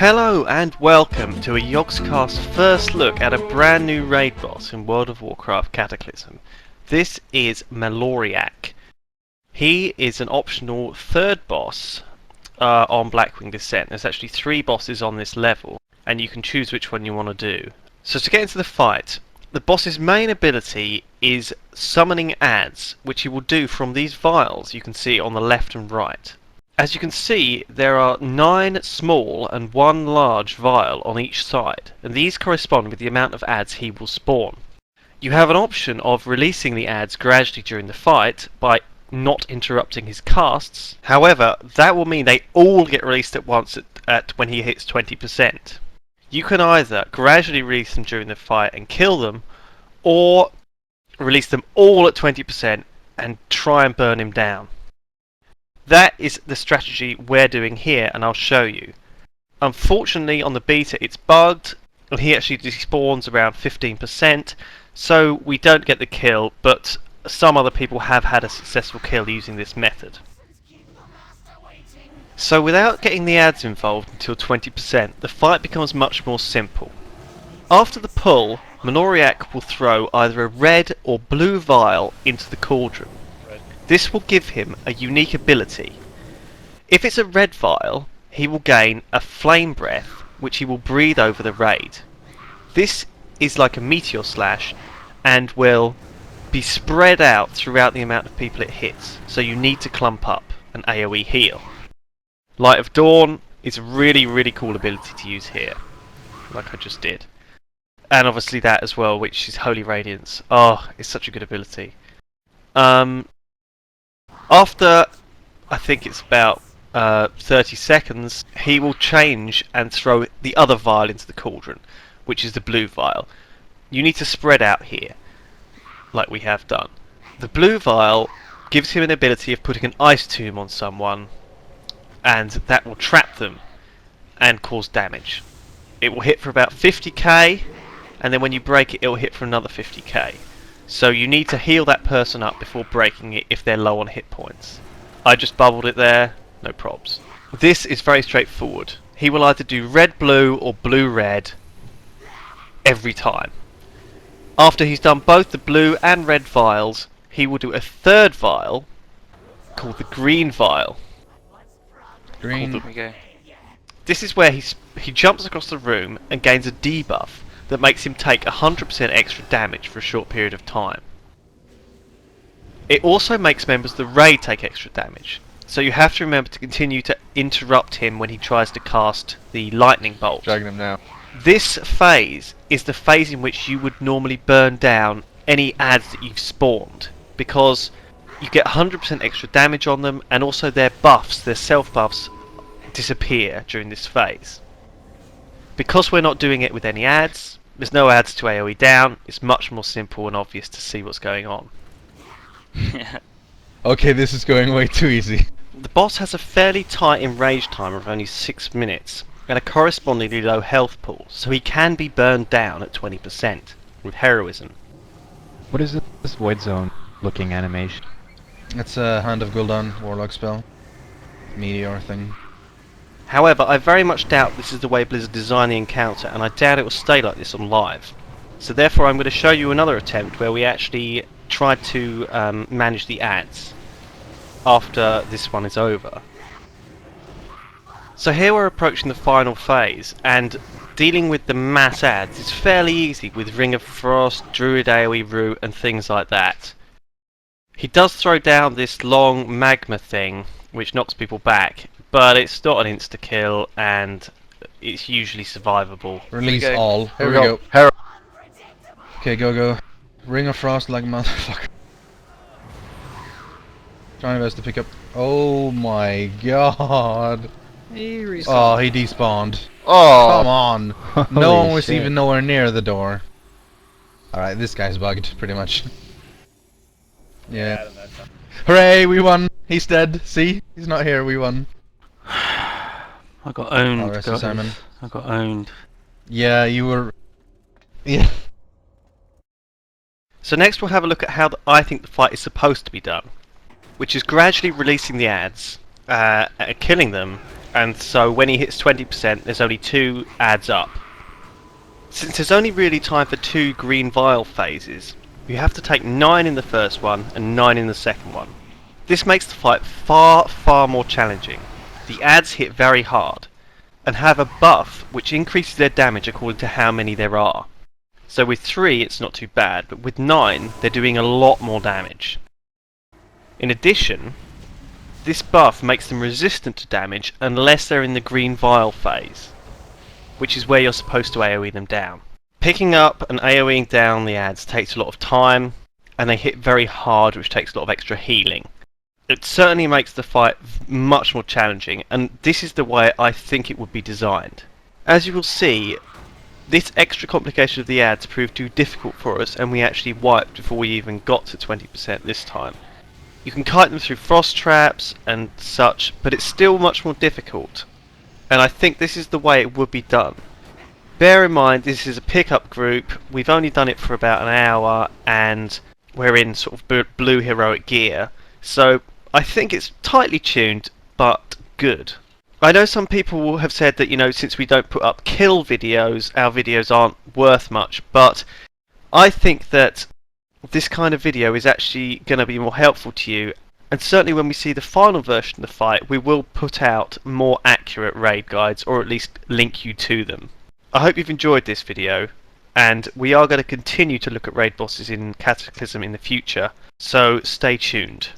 Hello and welcome to a Yogscast first look at a brand new raid boss in World of Warcraft Cataclysm. This is Maloriak. He is an optional third boss on Blackwing Descent. There's actually 3 bosses on this level, and you can choose which one you want to do. So to get into the fight, the boss's main ability is summoning adds, which he will do from these vials you can see on the left and right. As you can see, there are 9 small and 1 large vial on each side, and these correspond with the amount of adds he will spawn. You have an option of releasing the adds gradually during the fight by not interrupting his casts. However, that will mean they all get released at once at when he hits 20%. You can either gradually release them during the fight and kill them, or release them all at 20% and try and burn him down. That is the strategy we're doing here, and I'll show you. Unfortunately, on the beta it's bugged, and he actually despawns around 15%, so we don't get the kill, but some other people have had a successful kill using this method. So without getting the adds involved until 20%, the fight becomes much more simple. After the pull, Maloriak will throw either a red or blue vial into the cauldron. This will give him a unique ability. If it's a red vial, he will gain a flame breath, which he will breathe over the raid. This is like a meteor slash and will be spread out throughout the amount of people it hits, so you need to clump up and AoE heal. Light of Dawn is a really cool ability to use here, like I just did. And obviously that as well, which is Holy Radiance. Oh, it's such a good ability. After, I think it's about 30 seconds, he will change and throw the other vial into the cauldron, which is the blue vial. You need to spread out here, like we have done. The blue vial gives him an ability of putting an ice tomb on someone, and that will trap them and cause damage. It will hit for about 50k, and then when you break it, it will hit for another 50k. So you need to heal that person up before breaking it if they're low on hit points. I just bubbled it there, no probs. This is very straightforward. He will either do red-blue or blue-red every time. After he's done both the blue and red vials, he will do a third vial called the green vial. Green, we go. This is where he jumps across the room and gains a debuff that makes him take 100% extra damage for a short period of time. It also makes members of the raid take extra damage, so you have to remember to continue to interrupt him when he tries to cast the lightning bolt. Dragging him now. This phase is the phase in which you would normally burn down any adds that you've spawned, because you get 100% extra damage on them, and also their buffs, their self buffs, disappear during this phase. Because we're not doing it with any adds, there's no adds to AoE down, it's much more simple and obvious to see what's going on. Okay, this is going way too easy. The boss has a fairly tight enrage time of only 6 minutes, and a correspondingly low health pool, so he can be burned down at 20% with heroism. What is this Void Zone looking animation? It's a Hand of Gul'dan Warlock spell. Meteor thing. However, I very much doubt this is the way Blizzard designed the encounter, and I doubt it will stay like this on live. So therefore I'm going to show you another attempt where we actually tried to manage the adds after this one is over. So here we're approaching the final phase, and dealing with the mass adds is fairly easy with Ring of Frost, Druid AoE Root and things like that. He does throw down this long magma thing which knocks people back, but it's not an insta-kill and it's usually survivable. Release all. Here we go. Okay, go. Ring of Frost like a motherfucker. Trying my best to pick up. Oh my god. Oh, he despawned. Oh, come on. No one was even nowhere near the door. Alright, this guy's bugged, pretty much. Yeah. Hooray, we won. He's dead. See? He's not here, we won. I got owned, guys. Simon. I got owned. Yeah, you were... Yeah. So next we'll have a look at how I think the fight is supposed to be done, which is gradually releasing the adds, killing them, and so when he hits 20%, there's only 2 adds up. Since there's only really time for 2 green vial phases, you have to take 9 in the first one and 9 in the second one. This makes the fight far more challenging. The adds hit very hard, and have a buff which increases their damage according to how many there are. So with 3 it's not too bad, but with 9 they're doing a lot more damage. In addition, this buff makes them resistant to damage unless they're in the green vial phase, which is where you're supposed to AoE them down. Picking up and AoEing down the adds takes a lot of time, and they hit very hard, which takes a lot of extra healing. It certainly makes the fight much more challenging, and this is the way I think it would be designed. As you will see, this extra complication of the adds proved too difficult for us, and we actually wiped before we even got to 20% this time. You can kite them through frost traps and such, but it's still much more difficult, and I think this is the way it would be done. Bear in mind this is a pickup group, we've only done it for about an hour, and we're in sort of blue heroic gear, so I think it's tightly tuned, but good. I know some people have said that, you know, since we don't put up kill videos, our videos aren't worth much, but I think that this kind of video is actually going to be more helpful to you, and certainly when we see the final version of the fight, we will put out more accurate raid guides, or at least link you to them. I hope you've enjoyed this video, and we are going to continue to look at raid bosses in Cataclysm in the future, so stay tuned.